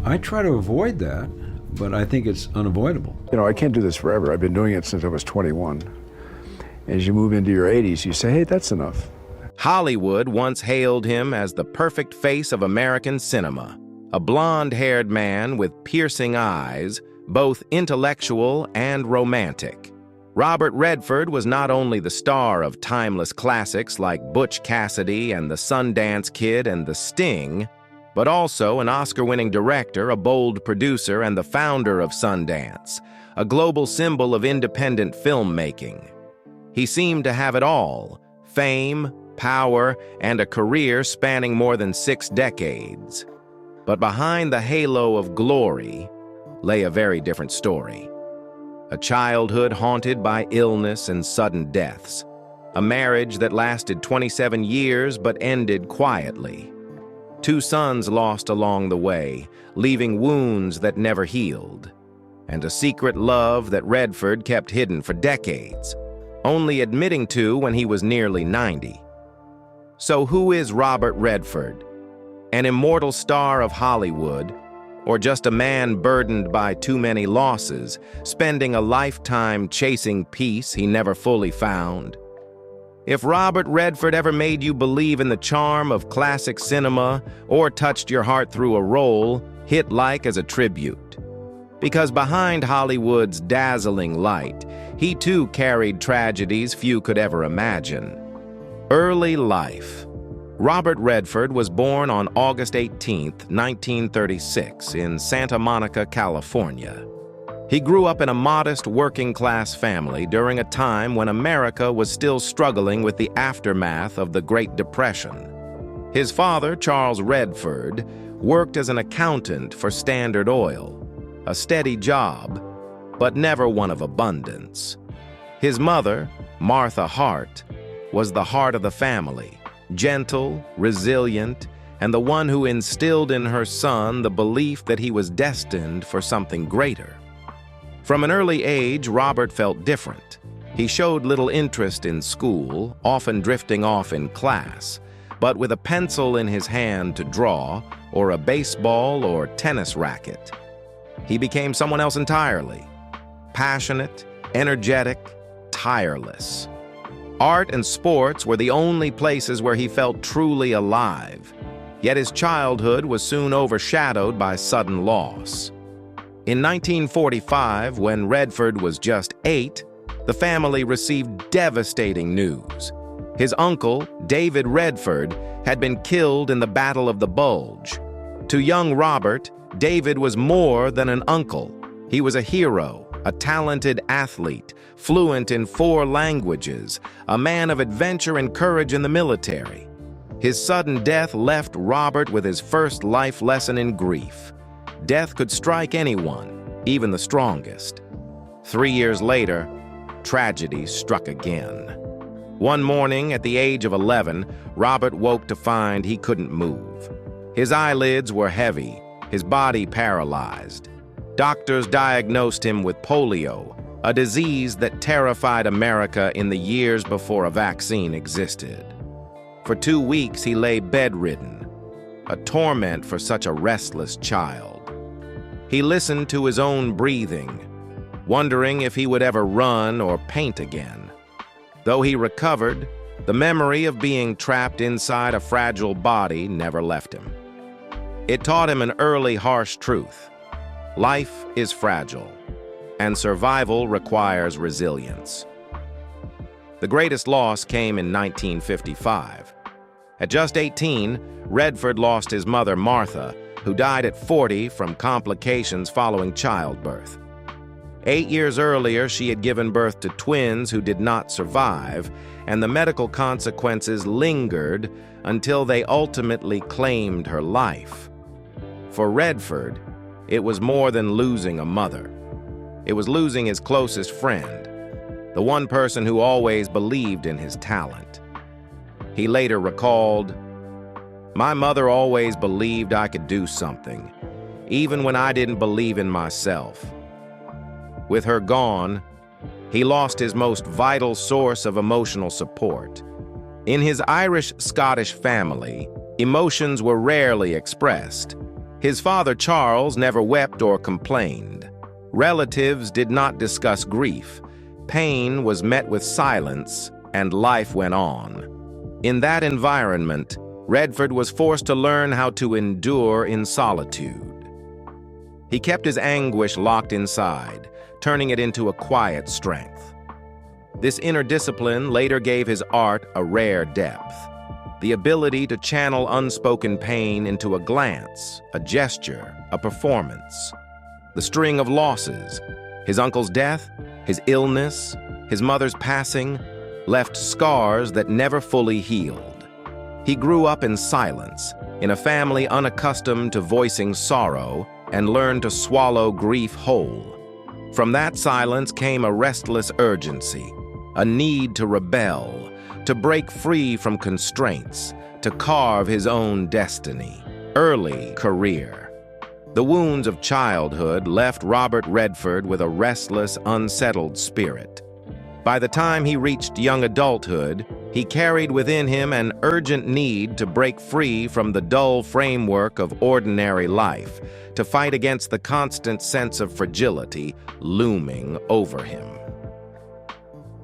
I try to avoid that, but I think it's unavoidable. You know, I can't do this forever. I've been doing it since I was 21. As you move into your 80s, you say, hey, that's enough. Hollywood once hailed him as the perfect face of American cinema, a blond-haired man with piercing eyes, both intellectual and romantic. Robert Redford was not only the star of timeless classics like Butch Cassidy and the Sundance Kid and The Sting, but also an Oscar-winning director, a bold producer, and the founder of Sundance, a global symbol of independent filmmaking. He seemed to have it all: fame, power, and a career spanning more than 6 decades. But behind the halo of glory lay a very different story. A childhood haunted by illness and sudden deaths. A marriage that lasted 27 years but ended quietly. 2 sons lost along the way, leaving wounds that never healed. And a secret love that Redford kept hidden for decades, only admitting to when he was nearly 90. So who is Robert Redford? An immortal star of Hollywood, or just a man burdened by too many losses, spending a lifetime chasing peace he never fully found? If Robert Redford ever made you believe in the charm of classic cinema or touched your heart through a role, hit like as a tribute. Because behind Hollywood's dazzling light, he too carried tragedies few could ever imagine. Early life. Robert Redford was born on August 18, 1936, in Santa Monica, California. He grew up in a modest working-class family during a time when America was still struggling with the aftermath of the Great Depression. His father, Charles Redford, worked as an accountant for Standard Oil, a steady job, but never one of abundance. His mother, Martha Hart, was the heart of the family, gentle, resilient, and the one who instilled in her son the belief that he was destined for something greater. From an early age, Robert felt different. He showed little interest in school, often drifting off in class, but with a pencil in his hand to draw, or a baseball or tennis racket, he became someone else entirely. Passionate, energetic, tireless. Art and sports were the only places where he felt truly alive, yet his childhood was soon overshadowed by sudden loss. In 1945, when Redford was just 8, the family received devastating news. His uncle, David Redford, had been killed in the Battle of the Bulge. To young Robert, David was more than an uncle. He was a hero, a talented athlete, fluent in 4 languages, a man of adventure and courage in the military. His sudden death left Robert with his first life lesson in grief. Death could strike anyone, even the strongest. 3 years later, tragedy struck again. One morning, at the age of 11, Robert woke to find he couldn't move. His eyelids were heavy, his body paralyzed. Doctors diagnosed him with polio, a disease that terrified America in the years before a vaccine existed. For 2 weeks, he lay bedridden, a torment for such a restless child. He listened to his own breathing, wondering if he would ever run or paint again. Though he recovered, the memory of being trapped inside a fragile body never left him. It taught him an early, harsh truth. Life is fragile, and survival requires resilience. The greatest loss came in 1955. At just 18, Redford lost his mother, Martha, who died at 40 from complications following childbirth. 8 years earlier, she had given birth to twins who did not survive, and the medical consequences lingered until they ultimately claimed her life. For Redford, it was more than losing a mother. It was losing his closest friend, the one person who always believed in his talent. He later recalled, "My mother always believed I could do something, even when I didn't believe in myself." With her gone, he lost his most vital source of emotional support. In his Irish-Scottish family, emotions were rarely expressed. His father, Charles, never wept or complained. Relatives did not discuss grief. Pain was met with silence, and life went on. In that environment, Redford was forced to learn how to endure in solitude. He kept his anguish locked inside, turning it into a quiet strength. This inner discipline later gave his art a rare depth, the ability to channel unspoken pain into a glance, a gesture, a performance. The string of losses, his uncle's death, his illness, his mother's passing, left scars that never fully healed. He grew up in silence, in a family unaccustomed to voicing sorrow, and learned to swallow grief whole. From that silence came a restless urgency, a need to rebel, to break free from constraints, to carve his own destiny. Early career. The wounds of childhood left Robert Redford with a restless, unsettled spirit. By the time he reached young adulthood, he carried within him an urgent need to break free from the dull framework of ordinary life, to fight against the constant sense of fragility looming over him.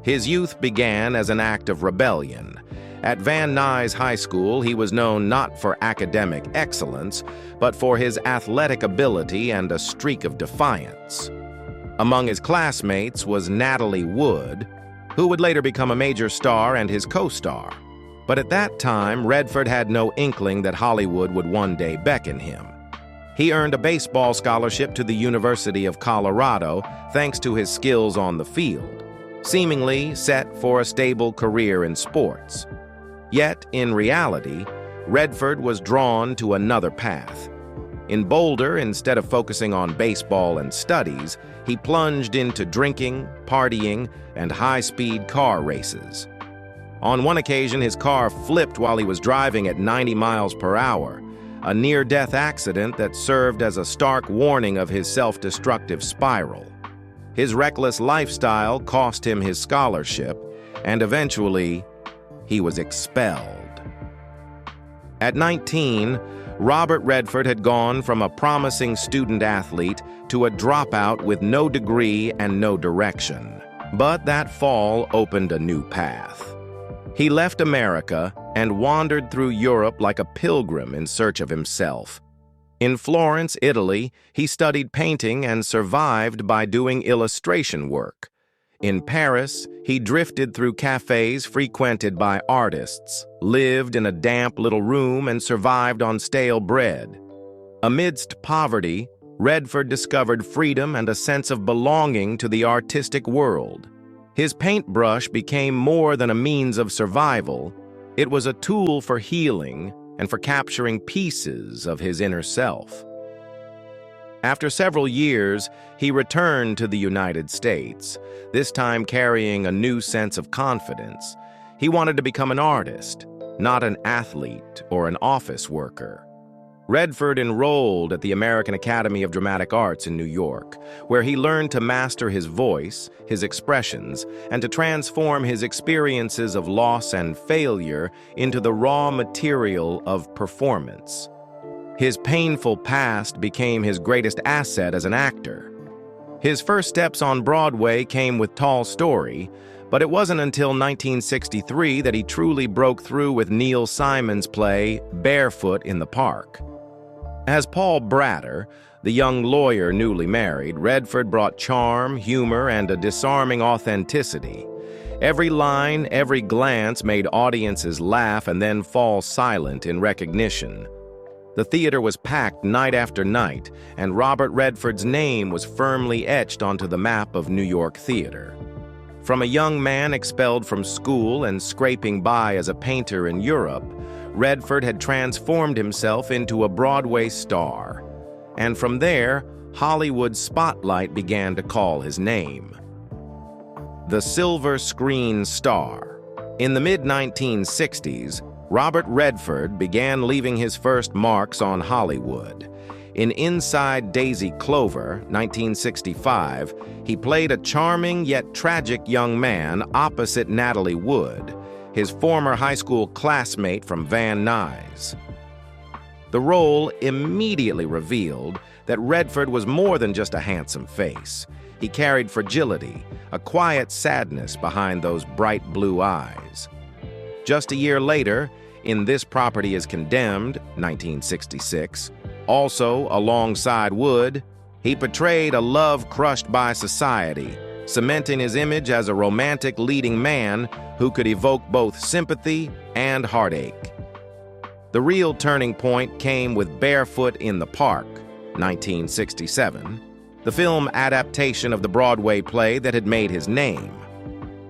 His youth began as an act of rebellion. At Van Nuys High School, he was known not for academic excellence, but for his athletic ability and a streak of defiance. Among his classmates was Natalie Wood, who would later become a major star and his co-star. But at that time, Redford had no inkling that Hollywood would one day beckon him. He earned a baseball scholarship to the University of Colorado thanks to his skills on the field, seemingly set for a stable career in sports. Yet, in reality, Redford was drawn to another path. In Boulder, instead of focusing on baseball and studies, he plunged into drinking, partying, and high-speed car races. On one occasion, his car flipped while he was driving at 90 miles per hour, a near-death accident that served as a stark warning of his self-destructive spiral. His reckless lifestyle cost him his scholarship, and eventually, he was expelled. At 19, Robert Redford had gone from a promising student-athlete to a dropout with no degree and no direction. But that fall opened a new path. He left America and wandered through Europe like a pilgrim in search of himself. In Florence, Italy, he studied painting and survived by doing illustration work. In Paris, he drifted through cafes frequented by artists, lived in a damp little room, and survived on stale bread. Amidst poverty, Redford discovered freedom and a sense of belonging to the artistic world. His paintbrush became more than a means of survival. It was a tool for healing and for capturing pieces of his inner self. After several years, he returned to the United States, this time carrying a new sense of confidence. He wanted to become an artist, not an athlete or an office worker. Redford enrolled at the American Academy of Dramatic Arts in New York, where he learned to master his voice, his expressions, and to transform his experiences of loss and failure into the raw material of performance. His painful past became his greatest asset as an actor. His first steps on Broadway came with Tall Story, but it wasn't until 1963 that he truly broke through with Neil Simon's play Barefoot in the Park. As Paul Bratter, the young lawyer newly married, Redford brought charm, humor, and a disarming authenticity. Every line, every glance made audiences laugh and then fall silent in recognition. The theater was packed night after night, and Robert Redford's name was firmly etched onto the map of New York theater. From a young man expelled from school and scraping by as a painter in Europe, Redford had transformed himself into a Broadway star. And from there, Hollywood's spotlight began to call his name. The silver screen star. In the mid-1960s, Robert Redford began leaving his first marks on Hollywood. In Inside Daisy Clover, 1965, he played a charming yet tragic young man opposite Natalie Wood, his former high school classmate from Van Nuys. The role immediately revealed that Redford was more than just a handsome face. He carried fragility, a quiet sadness behind those bright blue eyes. Just a year later, in This Property is Condemned, 1966, also alongside Wood, he portrayed a love crushed by society, cementing his image as a romantic leading man who could evoke both sympathy and heartache. The real turning point came with Barefoot in the Park, 1967, the film adaptation of the Broadway play that had made his name.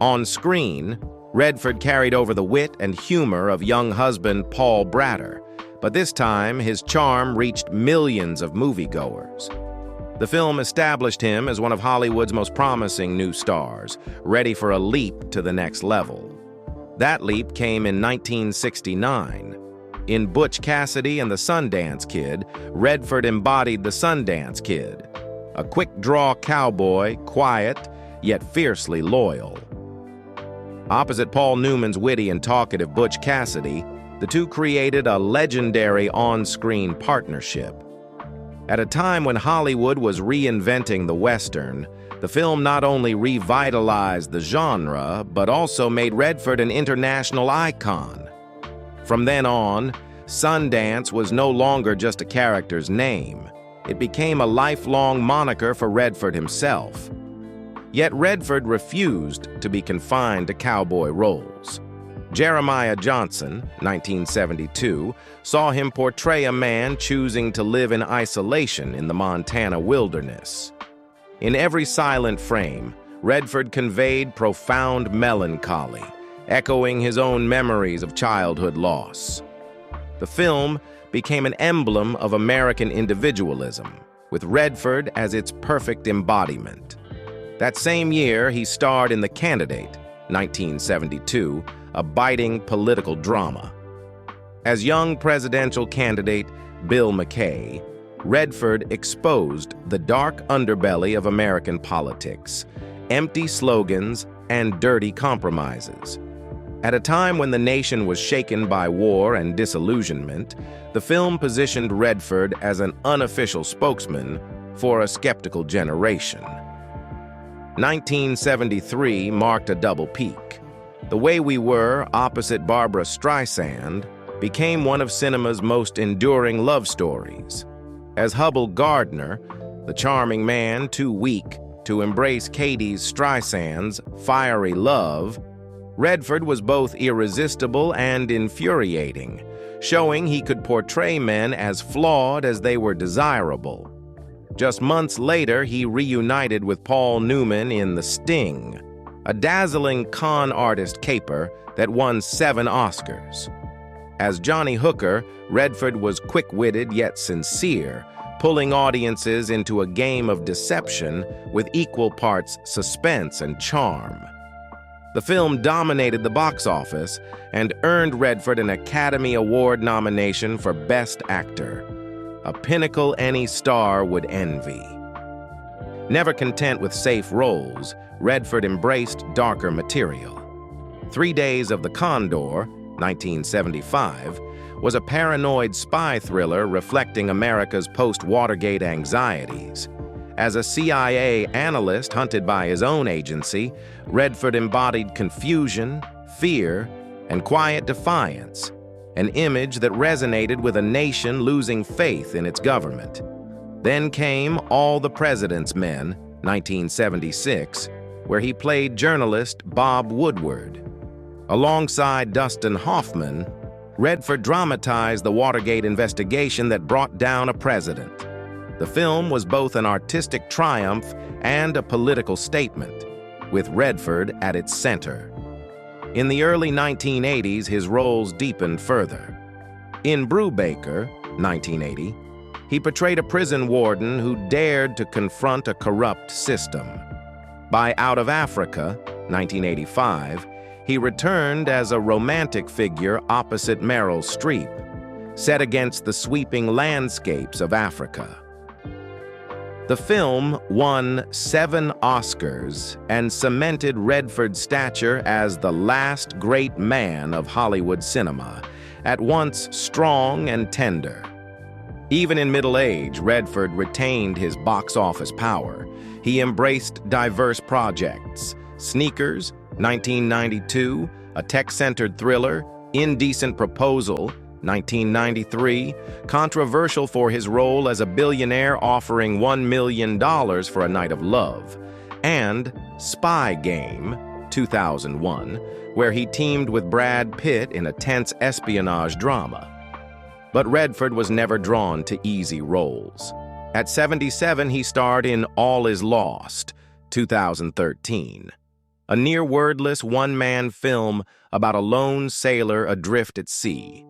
On screen, Redford carried over the wit and humor of young husband Paul Bratter, but this time his charm reached millions of moviegoers. The film established him as one of Hollywood's most promising new stars, ready for a leap to the next level. That leap came in 1969. In Butch Cassidy and the Sundance Kid, Redford embodied the Sundance Kid, a quick-draw cowboy, quiet, yet fiercely loyal. Opposite Paul Newman's witty and talkative Butch Cassidy, the two created a legendary on-screen partnership. At a time when Hollywood was reinventing the Western, the film not only revitalized the genre, but also made Redford an international icon. From then on, Sundance was no longer just a character's name. It became a lifelong moniker for Redford himself. Yet Redford refused to be confined to cowboy roles. Jeremiah Johnson, 1972, saw him portray a man choosing to live in isolation in the Montana wilderness. In every silent frame, Redford conveyed profound melancholy, echoing his own memories of childhood loss. The film became an emblem of American individualism, with Redford as its perfect embodiment. That same year, he starred in The Candidate, 1972, a biting political drama. As young presidential candidate Bill McKay, Redford exposed the dark underbelly of American politics, empty slogans, and dirty compromises. At a time when the nation was shaken by war and disillusionment, the film positioned Redford as an unofficial spokesman for a skeptical generation. 1973 marked a double peak. The Way We Were, opposite Barbra Streisand, became one of cinema's most enduring love stories. As Hubble Gardner, the charming man too weak to embrace Katie's Streisand's fiery love, Redford was both irresistible and infuriating, showing he could portray men as flawed as they were desirable. Just months later, he reunited with Paul Newman in The Sting, a dazzling con artist caper that won 7 Oscars. As Johnny Hooker, Redford was quick-witted yet sincere, pulling audiences into a game of deception with equal parts suspense and charm. The film dominated the box office and earned Redford an Academy Award nomination for Best Actor, a pinnacle any star would envy. Never content with safe roles, Redford embraced darker material. 3 Days of the Condor, 1975, was a paranoid spy thriller reflecting America's post-Watergate anxieties. As a CIA analyst hunted by his own agency, Redford embodied confusion, fear, and quiet defiance, an image that resonated with a nation losing faith in its government. Then came All the President's Men, 1976, where he played journalist Bob Woodward. Alongside Dustin Hoffman, Redford dramatized the Watergate investigation that brought down a president. The film was both an artistic triumph and a political statement, with Redford at its center. In the early 1980s, his roles deepened further. In Brubaker, 1980, he portrayed a prison warden who dared to confront a corrupt system. By Out of Africa, 1985, he returned as a romantic figure opposite Meryl Streep, set against the sweeping landscapes of Africa. The film won 7 Oscars and cemented Redford's stature as the last great man of Hollywood cinema, at once strong and tender. Even in middle age, Redford retained his box office power. He embraced diverse projects: Sneakers, 1992, a tech-centered thriller; Indecent Proposal, 1993, controversial for his role as a billionaire offering $1 million for a night of love; and Spy Game, 2001, where he teamed with Brad Pitt in a tense espionage drama. But Redford was never drawn to easy roles. At 77, he starred in All Is Lost, 2013, a near-wordless one-man film about a lone sailor adrift at sea.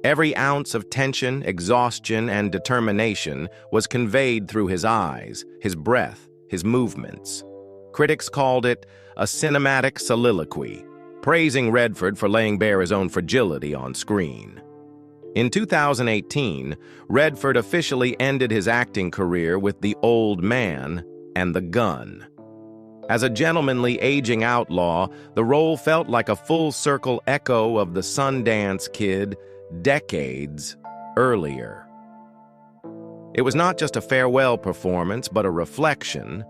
Every ounce of tension, exhaustion, and determination was conveyed through his eyes, his breath, his movements. Critics called it a cinematic soliloquy, praising Redford for laying bare his own fragility on screen. In 2018, Redford officially ended his acting career with The Old Man and The Gun. As a gentlemanly aging outlaw, the role felt like a full-circle echo of the Sundance Kid decades earlier. It was not just a farewell performance, but a reflection.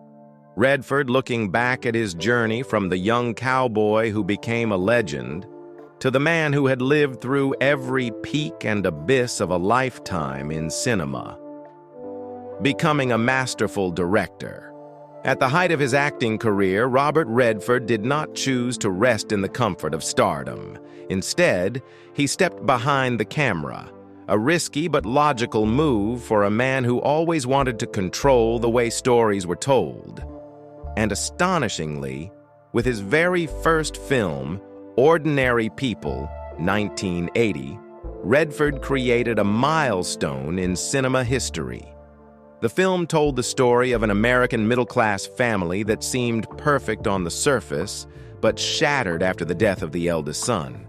Redford looking back at his journey from the young cowboy who became a legend to the man who had lived through every peak and abyss of a lifetime in cinema, becoming a masterful director. At the height of his acting career, Robert Redford did not choose to rest in the comfort of stardom. Instead, he stepped behind the camera, a risky but logical move for a man who always wanted to control the way stories were told. And astonishingly, with his very first film, Ordinary People, 1980, Redford created a milestone in cinema history. The film told the story of an American middle-class family that seemed perfect on the surface, but shattered after the death of the eldest son.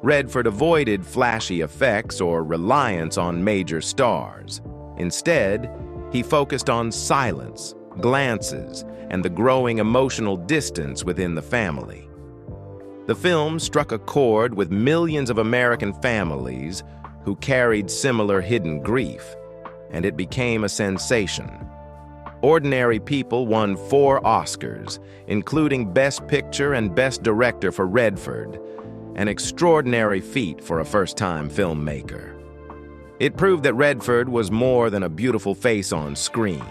Redford avoided flashy effects or reliance on major stars. Instead, he focused on silence, glances, and the growing emotional distance within the family. The film struck a chord with millions of American families who carried similar hidden grief, and it became a sensation. Ordinary People won 4 Oscars, including Best Picture and Best Director for Redford, an extraordinary feat for a first-time filmmaker. It proved that Redford was more than a beautiful face on screen.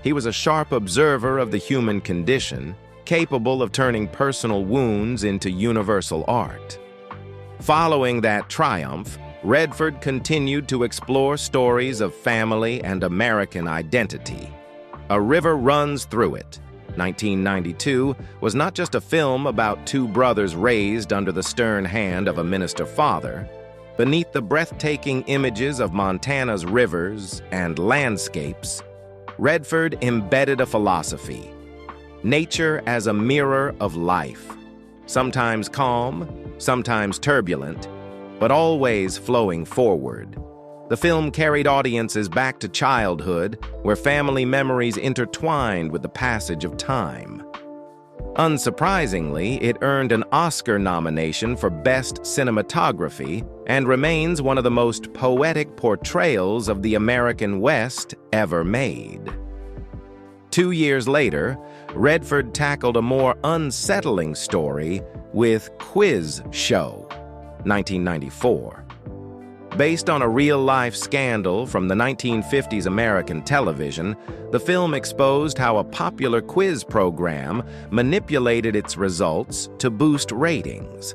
He was a sharp observer of the human condition, capable of turning personal wounds into universal art. Following that triumph, Redford continued to explore stories of family and American identity. A River Runs Through It, 1992, was not just a film about 2 brothers raised under the stern hand of a minister father. Beneath the breathtaking images of Montana's rivers and landscapes, Redford embedded a philosophy: nature as a mirror of life, sometimes calm, sometimes turbulent, but always flowing forward. The film carried audiences back to childhood, where family memories intertwined with the passage of time. Unsurprisingly, it earned an Oscar nomination for Best Cinematography and remains one of the most poetic portrayals of the American West ever made. 2 years later, Redford tackled a more unsettling story with Quiz Show, 1994. Based on a real-life scandal from the 1950s American television, the film exposed how a popular quiz program manipulated its results to boost ratings.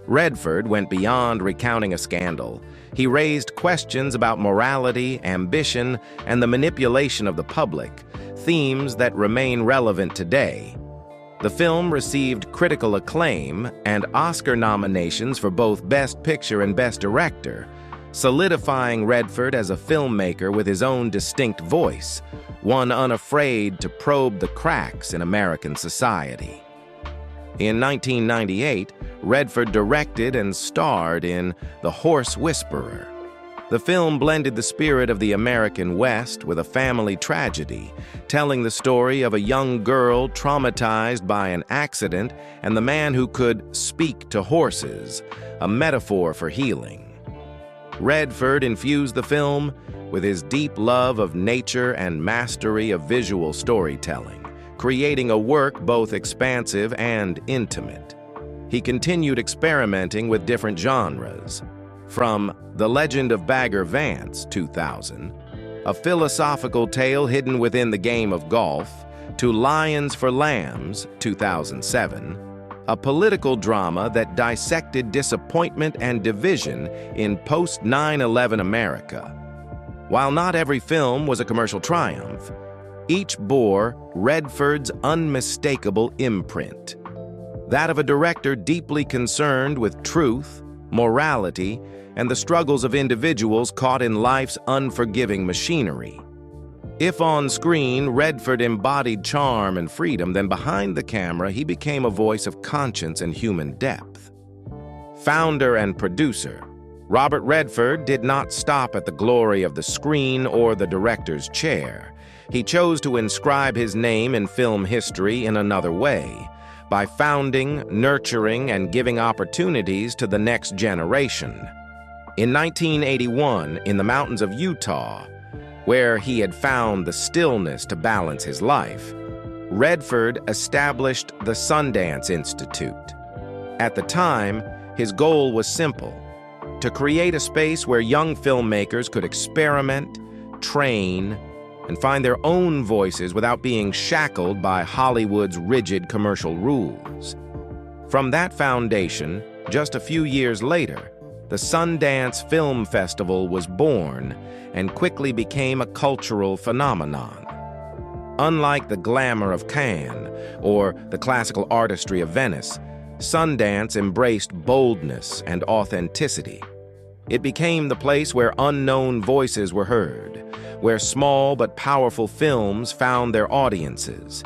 Redford went beyond recounting a scandal. He raised questions about morality, ambition, and the manipulation of the public, themes that remain relevant today. The film received critical acclaim and Oscar nominations for both Best Picture and Best Director, solidifying Redford as a filmmaker with his own distinct voice, one unafraid to probe the cracks in American society. In 1998, Redford directed and starred in The Horse Whisperer. The film blended the spirit of the American West with a family tragedy, telling the story of a young girl traumatized by an accident and the man who could speak to horses, a metaphor for healing. Redford infused the film with his deep love of nature and mastery of visual storytelling, creating a work both expansive and intimate. He continued experimenting with different genres, from The Legend of Bagger Vance, 2000, a philosophical tale hidden within the game of golf, to Lions for Lambs, 2007, a political drama that dissected disappointment and division in post-9/11 America. While not every film was a commercial triumph, each bore Redford's unmistakable imprint, that of a director deeply concerned with truth, morality, and the struggles of individuals caught in life's unforgiving machinery. If on screen Redford embodied charm and freedom, then behind the camera he became a voice of conscience and human depth. Founder and producer, Robert Redford did not stop at the glory of the screen or the director's chair. He chose to inscribe his name in film history in another way, by founding, nurturing, and giving opportunities to the next generation. In 1981, in the mountains of Utah, where he had found the stillness to balance his life, Redford established the Sundance Institute. At the time, his goal was simple: to create a space where young filmmakers could experiment, train, and find their own voices without being shackled by Hollywood's rigid commercial rules. From that foundation, just a few years later, the Sundance Film Festival was born and quickly became a cultural phenomenon. Unlike the glamour of Cannes or the classical artistry of Venice, Sundance embraced boldness and authenticity. It became the place where unknown voices were heard, where small but powerful films found their audiences.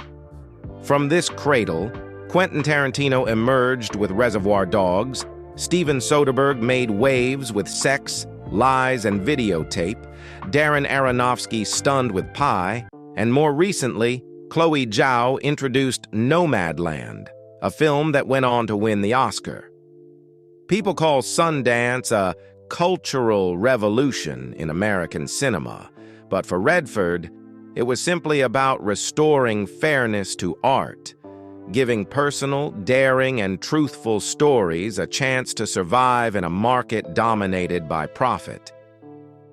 From this cradle, Quentin Tarantino emerged with Reservoir Dogs, Steven Soderbergh made waves with Sex, Lies, and Videotape, Darren Aronofsky stunned with Pi, and more recently, Chloe Zhao introduced Nomadland, a film that went on to win the Oscar. People call Sundance a cultural revolution in American cinema, but for Redford, it was simply about restoring fairness to art, giving personal, daring, and truthful stories a chance to survive in a market dominated by profit.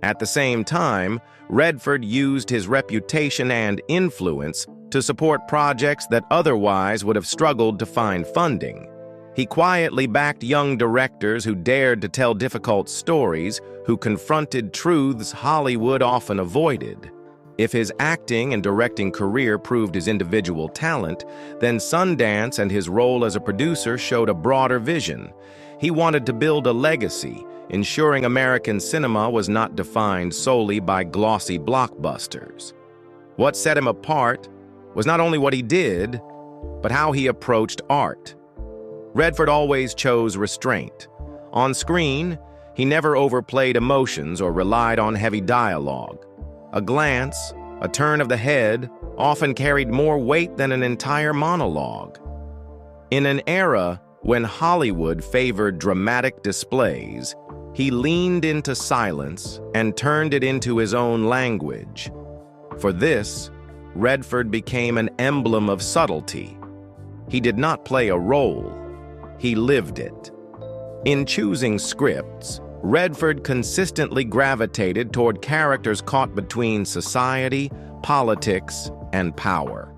At the same time, Redford used his reputation and influence to support projects that otherwise would have struggled to find funding. He quietly backed young directors who dared to tell difficult stories, who confronted truths Hollywood often avoided. If his acting and directing career proved his individual talent, then Sundance and his role as a producer showed a broader vision. He wanted to build a legacy, ensuring American cinema was not defined solely by glossy blockbusters. What set him apart was not only what he did, but how he approached art. Redford always chose restraint. On screen, he never overplayed emotions or relied on heavy dialogue. A glance, a turn of the head, often carried more weight than an entire monologue. In an era when Hollywood favored dramatic displays, he leaned into silence and turned it into his own language. For this, Redford became an emblem of subtlety. He did not play a role, he lived it. In choosing scripts, Redford consistently gravitated toward characters caught between society, politics, and power.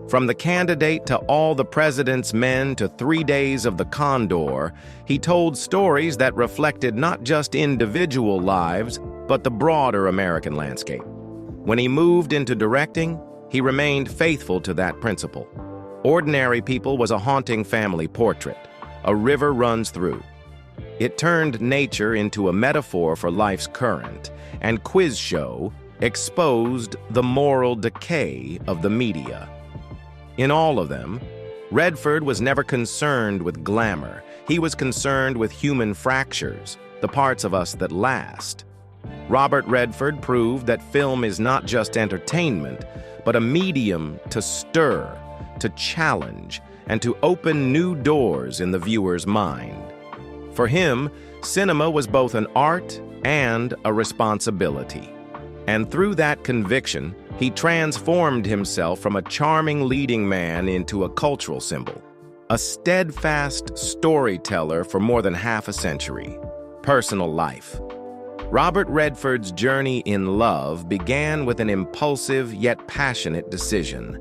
From The Candidate to All the President's Men to 3 Days of the Condor, he told stories that reflected not just individual lives, but the broader American landscape. When he moved into directing, he remained faithful to that principle. Ordinary People was a haunting family portrait. A river runs through. It turned nature into a metaphor for life's current, and Quiz Show exposed the moral decay of the media. In all of them, Redford was never concerned with glamour. He was concerned with human fractures, the parts of us that last. Robert Redford proved that film is not just entertainment, but a medium to stir, to challenge, and to open new doors in the viewer's mind. For him, cinema was both an art and a responsibility. And through that conviction, he transformed himself from a charming leading man into a cultural symbol, a steadfast storyteller for more than half a century. Personal life. Robert Redford's journey in love began with an impulsive yet passionate decision.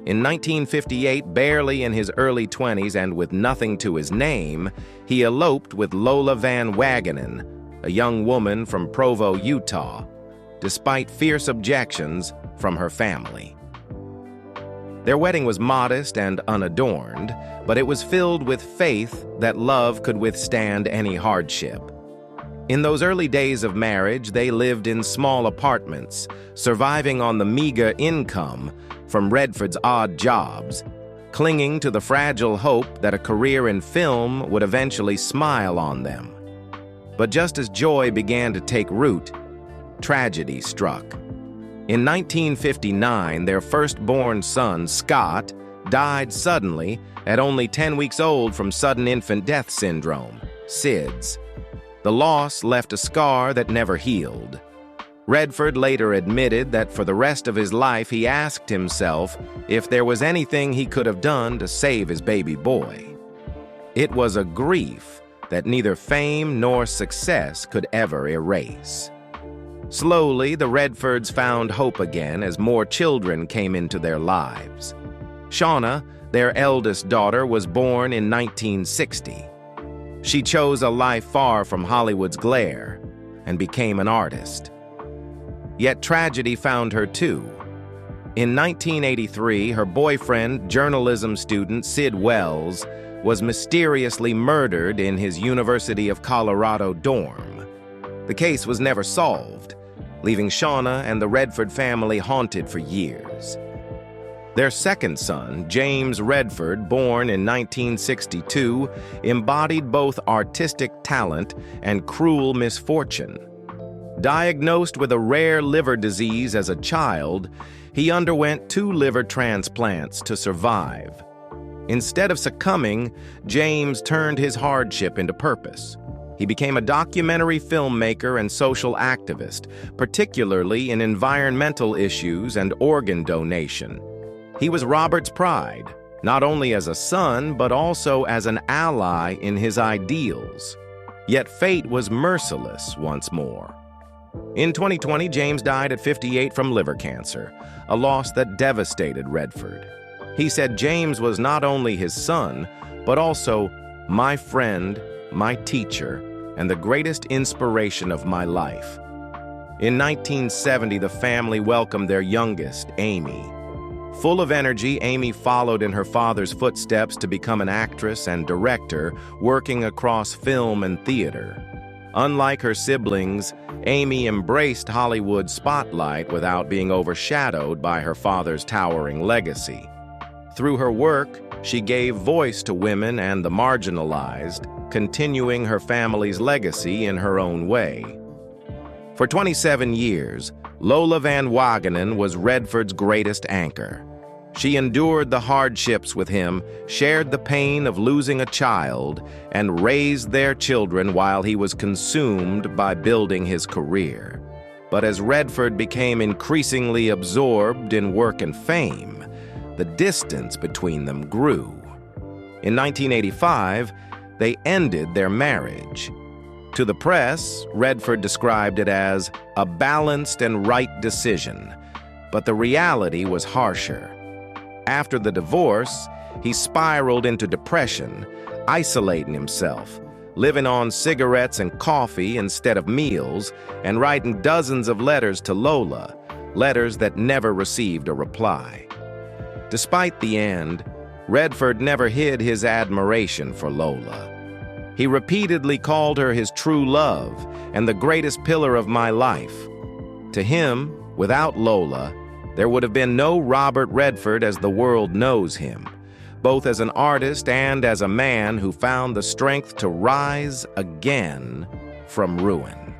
In 1958, barely in his early 20s and with nothing to his name, he eloped with Lola Van Wagenen, a young woman from Provo, Utah, despite fierce objections from her family. Their wedding was modest and unadorned, but it was filled with faith that love could withstand any hardship. In those early days of marriage, they lived in small apartments, surviving on the meager income from Redford's odd jobs, clinging to the fragile hope that a career in film would eventually smile on them. But just as joy began to take root, tragedy struck. In 1959, their firstborn son, Scott, died suddenly at only 10 weeks old from sudden infant death syndrome, SIDS. The loss left a scar that never healed. Redford later admitted that for the rest of his life he asked himself if there was anything he could have done to save his baby boy. It was a grief that neither fame nor success could ever erase. Slowly, the Redfords found hope again as more children came into their lives. Shauna, their eldest daughter, was born in 1960. She chose a life far from Hollywood's glare and became an artist. Yet tragedy found her too. In 1983, her boyfriend, journalism student Sid Wells, was mysteriously murdered in his University of Colorado dorm. The case was never solved, leaving Shauna and the Redford family haunted for years. Their second son, James Redford, born in 1962, embodied both artistic talent and cruel misfortune. Diagnosed with a rare liver disease as a child, he underwent 2 liver transplants to survive. Instead of succumbing, James turned his hardship into purpose. He became a documentary filmmaker and social activist, particularly in environmental issues and organ donation. He was Robert's pride, not only as a son, but also as an ally in his ideals. Yet fate was merciless once more. In 2020, James died at 58 from liver cancer, a loss that devastated Redford. He said James was not only his son, but also my friend, my teacher, and the greatest inspiration of my life. In 1970, the family welcomed their youngest, Amy. Full of energy, Amy followed in her father's footsteps to become an actress and director, working across film and theater. Unlike her siblings, Amy embraced Hollywood's spotlight without being overshadowed by her father's towering legacy. Through her work, she gave voice to women and the marginalized, continuing her family's legacy in her own way. For 27 years, Lola Van Wagenen was Redford's greatest anchor. She endured the hardships with him, shared the pain of losing a child, and raised their children while he was consumed by building his career. But as Redford became increasingly absorbed in work and fame, the distance between them grew. In 1985, they ended their marriage. To the press, Redford described it as a balanced and right decision, but the reality was harsher. After the divorce, he spiraled into depression, isolating himself, living on cigarettes and coffee instead of meals, and writing dozens of letters to Lola, letters that never received a reply. Despite the end, Redford never hid his admiration for Lola. He repeatedly called her his true love and the greatest pillar of my life. To him, without Lola, there would have been no Robert Redford as the world knows him, both as an artist and as a man who found the strength to rise again from ruin.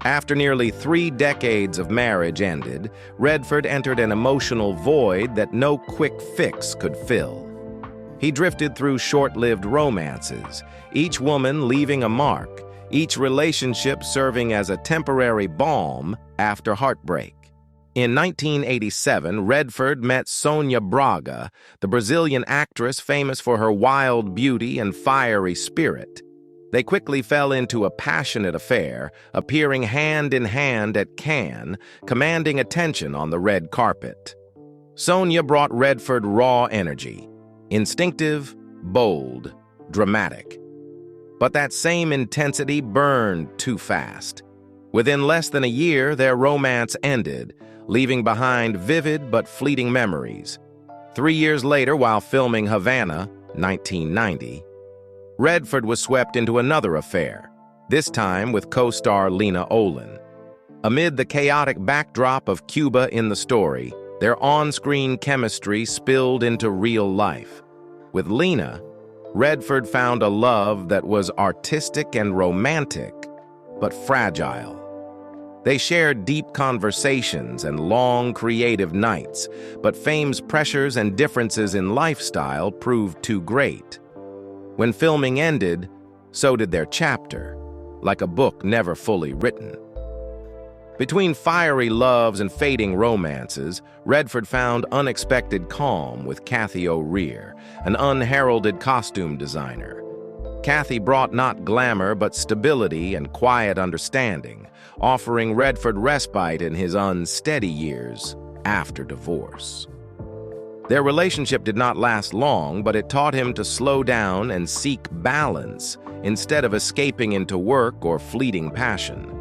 After nearly 3 decades of marriage ended, Redford entered an emotional void that no quick fix could fill. He drifted through short-lived romances, each woman leaving a mark, each relationship serving as a temporary balm after heartbreak. In 1987, Redford met Sonia Braga, the Brazilian actress famous for her wild beauty and fiery spirit. They quickly fell into a passionate affair, appearing hand in hand at Cannes, commanding attention on the red carpet. Sonia brought Redford raw energy, instinctive, bold, dramatic. But that same intensity burned too fast. Within less than a year, their romance ended, leaving behind vivid but fleeting memories. 3 years later, while filming Havana, 1990, Redford was swept into another affair, this time with co-star Lena Olin. Amid the chaotic backdrop of Cuba in the story, their on-screen chemistry spilled into real life. With Lena, Redford found a love that was artistic and romantic, but fragile. They shared deep conversations and long creative nights, but fame's pressures and differences in lifestyle proved too great. When filming ended, so did their chapter, like a book never fully written. Between fiery loves and fading romances, Redford found unexpected calm with Kathy O'Rear, an unheralded costume designer. Kathy brought not glamour but stability and quiet understanding, offering Redford respite in his unsteady years after divorce. Their relationship did not last long, but it taught him to slow down and seek balance instead of escaping into work or fleeting passion.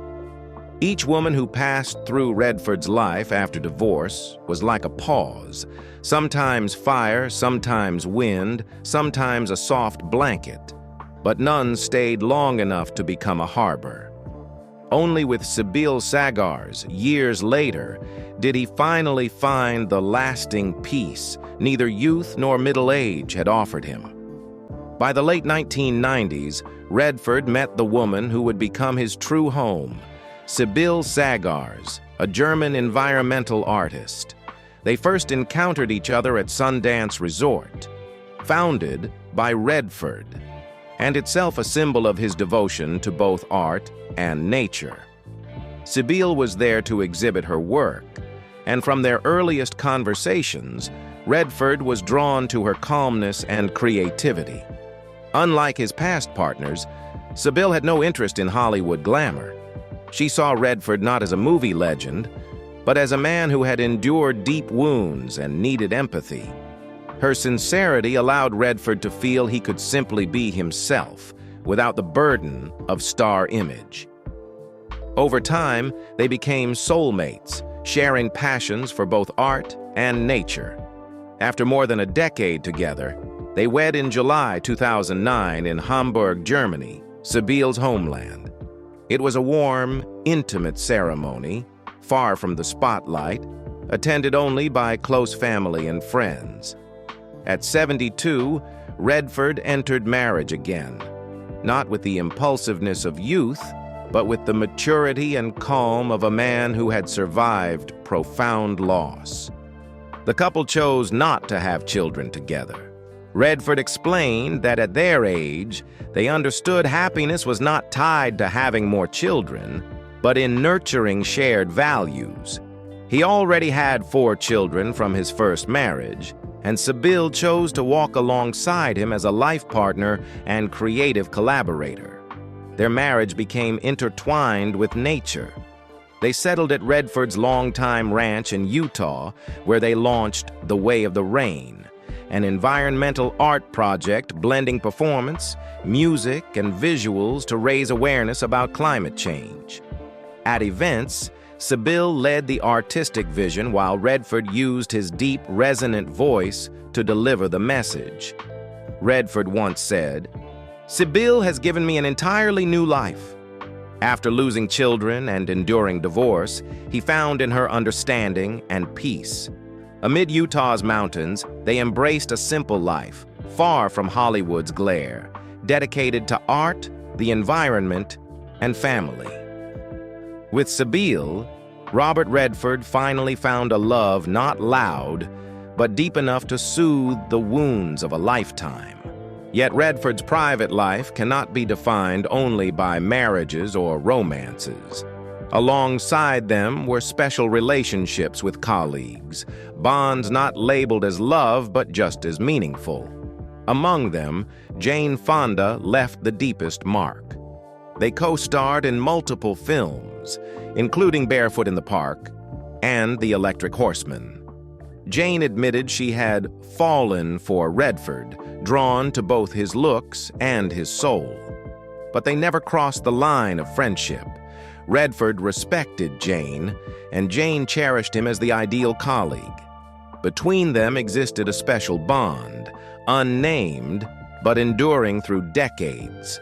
Each woman who passed through Redford's life after divorce was like a pause, sometimes fire, sometimes wind, sometimes a soft blanket, but none stayed long enough to become a harbor. Only with Sybil Sagars, years later, did he finally find the lasting peace neither youth nor middle age had offered him. By the late 1990s, Redford met the woman who would become his true home, Sybil Sagars, a German environmental artist. They first encountered each other at Sundance Resort, founded by Redford, and itself a symbol of his devotion to both art and nature. Sybil was there to exhibit her work, and from their earliest conversations, Redford was drawn to her calmness and creativity. Unlike his past partners, Sybil had no interest in Hollywood glamour. She saw Redford not as a movie legend, but as a man who had endured deep wounds and needed empathy. Her sincerity allowed Redford to feel he could simply be himself, without the burden of star image. Over time, they became soulmates, sharing passions for both art and nature. After more than a decade together, they wed in July 2009 in Hamburg, Germany, Sybil's homeland. It was a warm, intimate ceremony, far from the spotlight, attended only by close family and friends. At 72, Redford entered marriage again, not with the impulsiveness of youth, but with the maturity and calm of a man who had survived profound loss. The couple chose not to have children together. Redford explained that at their age, they understood happiness was not tied to having more children, but in nurturing shared values. He already had 4 children from his first marriage, and Sybil chose to walk alongside him as a life partner and creative collaborator. Their marriage became intertwined with nature. They settled at Redford's longtime ranch in Utah, where they launched The Way of the Rain, an environmental art project blending performance, music, and visuals to raise awareness about climate change. At events, Sybil led the artistic vision while Redford used his deep, resonant voice to deliver the message. Redford once said, "Sybil has given me an entirely new life." After losing children and enduring divorce, he found in her understanding and peace. Amid Utah's mountains, they embraced a simple life, far from Hollywood's glare, dedicated to art, the environment, and family. With Sybil, Robert Redford finally found a love not loud, but deep enough to soothe the wounds of a lifetime. Yet Redford's private life cannot be defined only by marriages or romances. Alongside them were special relationships with colleagues, bonds not labeled as love but just as meaningful. Among them, Jane Fonda left the deepest mark. They co-starred in multiple films, including Barefoot in the Park and The Electric Horseman. Jane admitted she had fallen for Redford, drawn to both his looks and his soul. But they never crossed the line of friendship. Redford respected Jane, and Jane cherished him as the ideal colleague. Between them existed a special bond, unnamed but enduring through decades.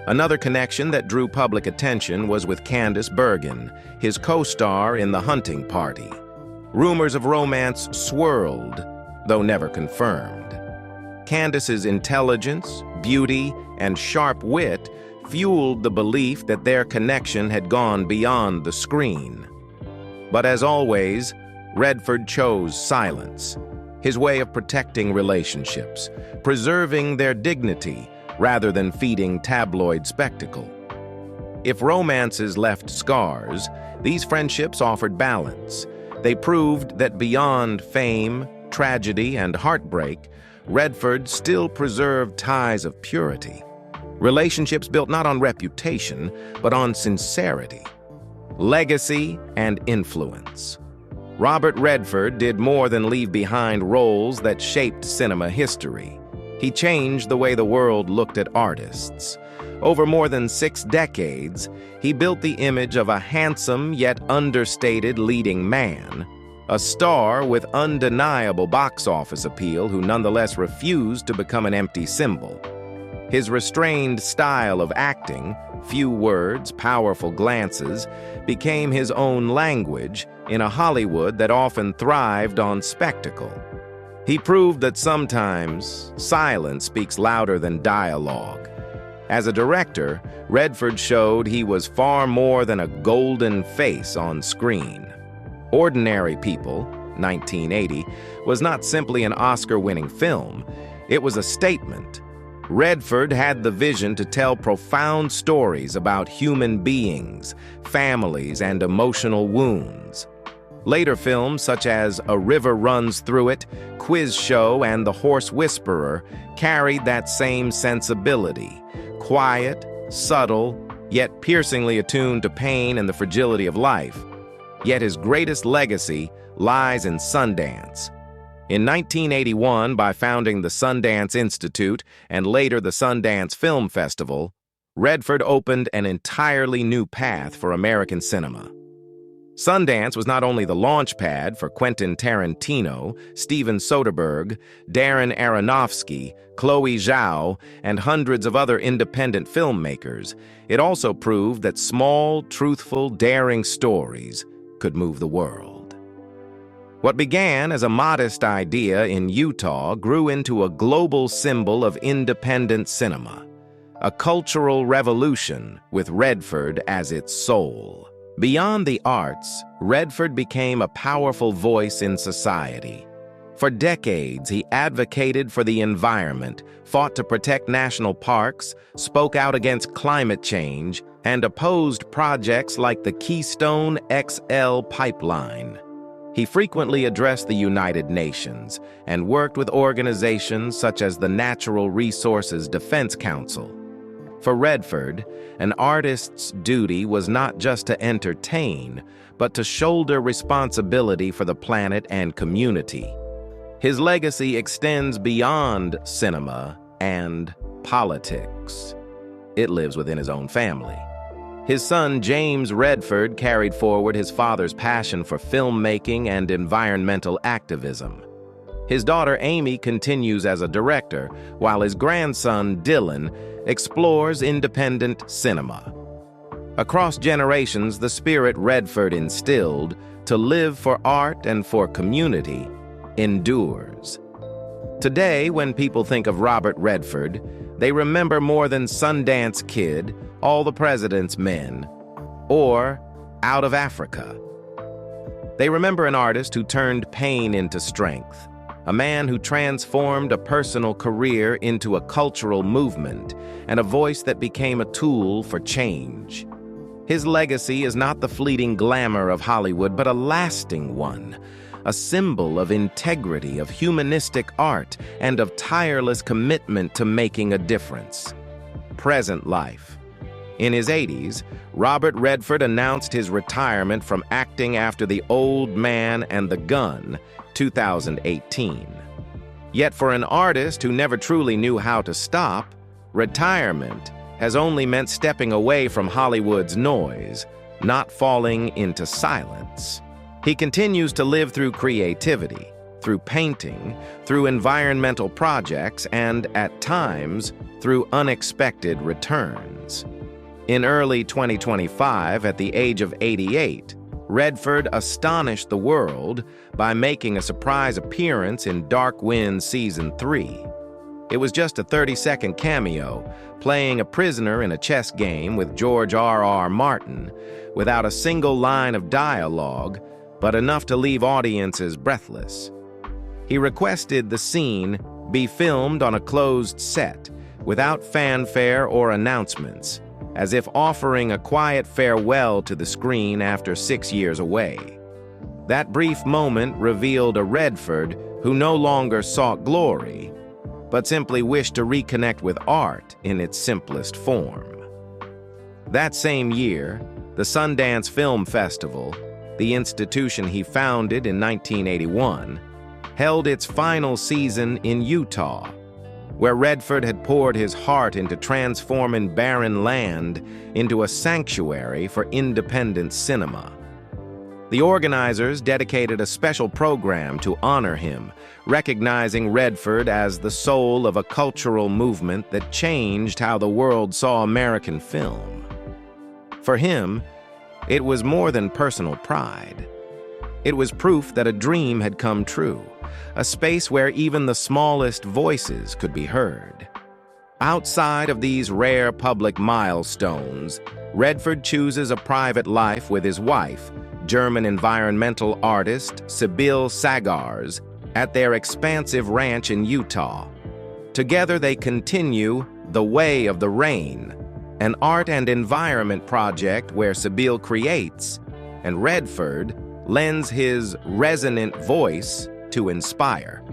Another connection that drew public attention was with Candice Bergen, his co-star in The Hunting Party. Rumors of romance swirled, though never confirmed. Candice's intelligence, beauty, and sharp wit fueled the belief that their connection had gone beyond the screen. But as always, Redford chose silence, his way of protecting relationships, preserving their dignity rather than feeding tabloid spectacle. If romances left scars, these friendships offered balance. They proved that beyond fame, tragedy, and heartbreak, Redford still preserved ties of purity. Relationships built not on reputation, but on sincerity, legacy, and influence. Robert Redford did more than leave behind roles that shaped cinema history. He changed the way the world looked at artists. Over more than 6 decades, he built the image of a handsome yet understated leading man, a star with undeniable box office appeal who nonetheless refused to become an empty symbol. His restrained style of acting, few words, powerful glances, became his own language in a Hollywood that often thrived on spectacle. He proved that sometimes silence speaks louder than dialogue. As a director, Redford showed he was far more than a golden face on screen. Ordinary People, 1980, was not simply an Oscar-winning film. It was a statement. Redford had the vision to tell profound stories about human beings, families, and emotional wounds. Later films such as A River Runs Through It, Quiz Show, and The Horse Whisperer carried that same sensibility. Quiet, subtle, yet piercingly attuned to pain and the fragility of life. Yet his greatest legacy lies in Sundance. In 1981, by founding the Sundance Institute and later the Sundance Film Festival, Redford opened an entirely new path for American cinema. Sundance was not only the launch pad for Quentin Tarantino, Steven Soderbergh, Darren Aronofsky, Chloe Zhao, and hundreds of other independent filmmakers, it also proved that small, truthful, daring stories could move the world. What began as a modest idea in Utah grew into a global symbol of independent cinema, a cultural revolution with Redford as its soul. Beyond the arts, Redford became a powerful voice in society. For decades, he advocated for the environment, fought to protect national parks, spoke out against climate change, and opposed projects like the Keystone XL pipeline. He frequently addressed the United Nations and worked with organizations such as the Natural Resources Defense Council. For Redford, an artist's duty was not just to entertain, but to shoulder responsibility for the planet and community. His legacy extends beyond cinema and politics. It lives within his own family. His son, James Redford, carried forward his father's passion for filmmaking and environmental activism. His daughter, Amy, continues as a director, while his grandson, Dylan, explores independent cinema. Across generations, the spirit Redford instilled to live for art and for community endures. Today, when people think of Robert Redford, they remember more than Sundance Kid, All the President's Men, or Out of Africa. They remember an artist who turned pain into strength, a man who transformed a personal career into a cultural movement and a voice that became a tool for change. His legacy is not the fleeting glamour of Hollywood, but a lasting one, a symbol of integrity, of humanistic art, and of tireless commitment to making a difference. Present life. In his 80s, Robert Redford announced his retirement from acting after The Old Man and the Gun, 2018. Yet for an artist who never truly knew how to stop, retirement has only meant stepping away from Hollywood's noise, not falling into silence. He continues to live through creativity, through painting, through environmental projects, and, at times, through unexpected returns. In early 2025, at the age of 88, Redford astonished the world by making a surprise appearance in Dark Winds Season 3. It was just a 30-second cameo, playing a prisoner in a chess game with George R.R. Martin, without a single line of dialogue, but enough to leave audiences breathless. He requested the scene be filmed on a closed set, without fanfare or announcements, as if offering a quiet farewell to the screen after 6 years away. That brief moment revealed a Redford who no longer sought glory, but simply wished to reconnect with art in its simplest form. That same year, the Sundance Film Festival, the institution he founded in 1981, held its final season in Utah, where Redford had poured his heart into transforming barren land into a sanctuary for independent cinema. The organizers dedicated a special program to honor him, recognizing Redford as the soul of a cultural movement that changed how the world saw American film. For him, it was more than personal pride. It was proof that a dream had come true, a space where even the smallest voices could be heard. Outside of these rare public milestones, Redford chooses a private life with his wife, German environmental artist Sibylle Sagars, at their expansive ranch in Utah. Together they continue The Way of the Rain, an art and environment project where Sibylle creates, and Redford lends his resonant voice to inspire.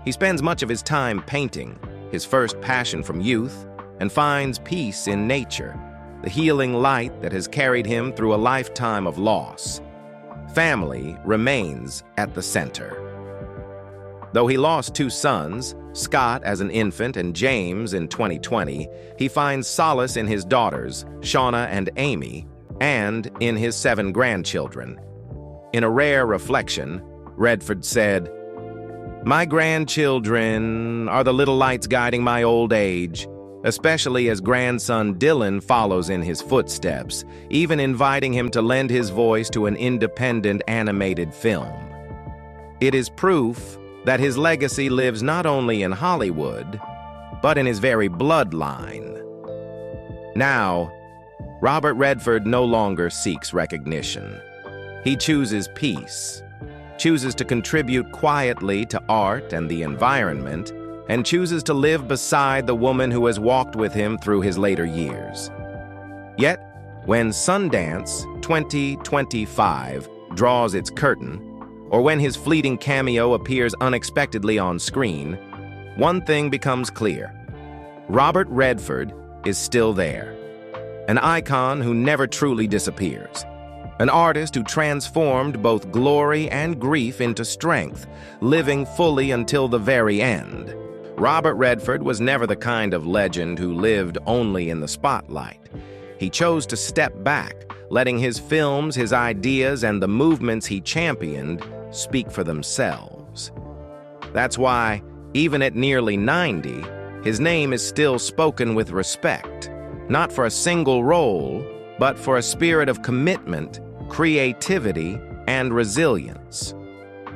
He spends much of his time painting, his first passion from youth, and finds peace in nature, the healing light that has carried him through a lifetime of loss. Family remains at the center. Though he lost 2 sons, Scott as an infant and James in 2020, he finds solace in his daughters, Shauna and Amy, and in his 7 grandchildren. In a rare reflection, Redford said, "My grandchildren are the little lights guiding my old age, especially as grandson Dylan follows in his footsteps, even inviting him to lend his voice to an independent animated film." It is proof that his legacy lives not only in Hollywood, but in his very bloodline. Now, Robert Redford no longer seeks recognition. He chooses peace, chooses to contribute quietly to art and the environment, and chooses to live beside the woman who has walked with him through his later years. Yet, when Sundance 2025 draws its curtain, or when his fleeting cameo appears unexpectedly on screen, one thing becomes clear. Robert Redford is still there. An icon who never truly disappears. An artist who transformed both glory and grief into strength, living fully until the very end. Robert Redford was never the kind of legend who lived only in the spotlight. He chose to step back, letting his films, his ideas, and the movements he championed speak for themselves. That's why, even at nearly 90, his name is still spoken with respect, not for a single role, but for a spirit of commitment, creativity, and resilience.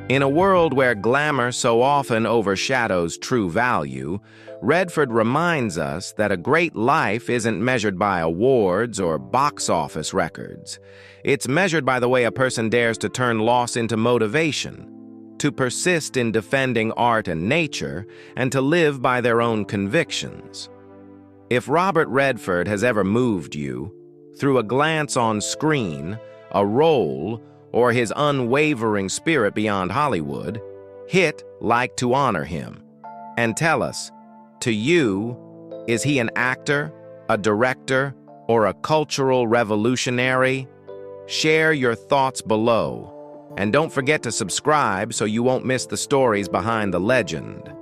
In a world where glamour so often overshadows true value, Redford reminds us that a great life isn't measured by awards or box office records. It's measured by the way a person dares to turn loss into motivation, to persist in defending art and nature, and to live by their own convictions. If Robert Redford has ever moved you, through a glance on screen, a role, or his unwavering spirit beyond Hollywood, hit like to honor him. And tell us, to you, is he an actor, a director, or a cultural revolutionary? Share your thoughts below. And don't forget to subscribe so you won't miss the stories behind the legend.